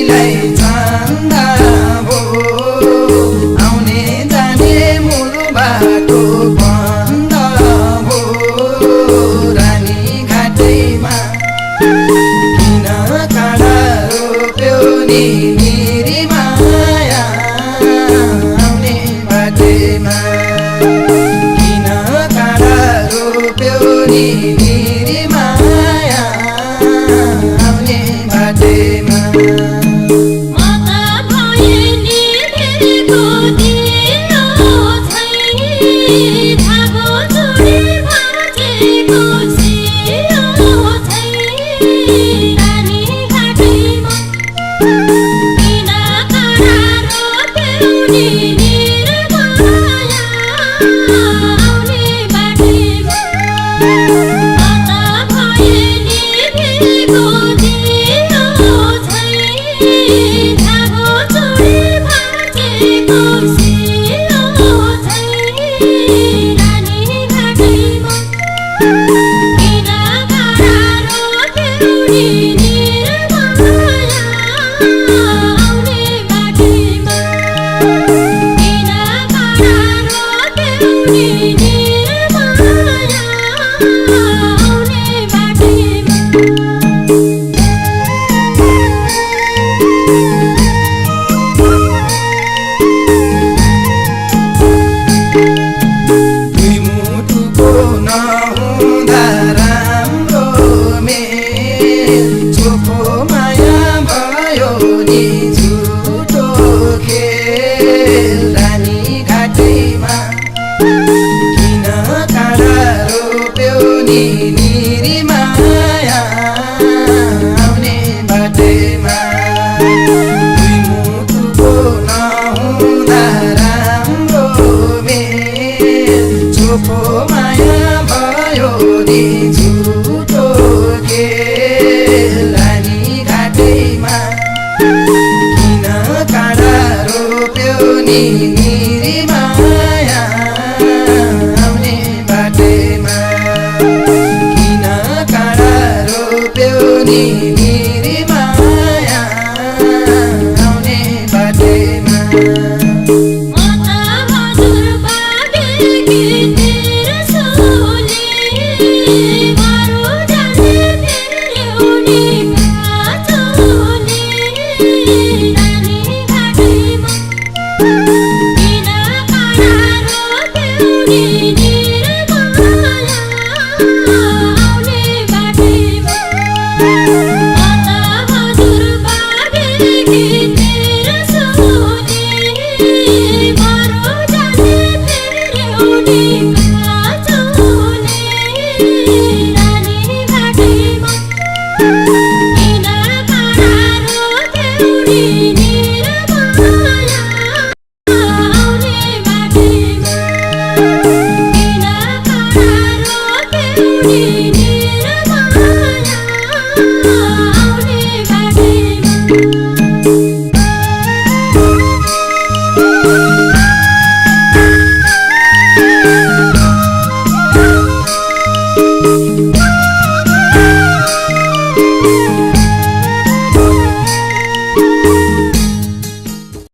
तिमीलाई छन्दा भो आउने जाने मुरु बाटो बन्द भो रानी घाटैमा किन काँडा रोप्यो नि मेरी माया आउने बाटैमा किन काँडा रोप्यो नि मेरी माया आउने बाटैमा मेरी माया आउने बाटैमा दुई मुटुको नहुँदा राम्रो मेल चोखो माया भयो नि झुटो खेल रानी घाटैमा किन काँडा रोप्यो नि मेरी माया आउने बाटैमा मेरी माया आउने बाटैमा You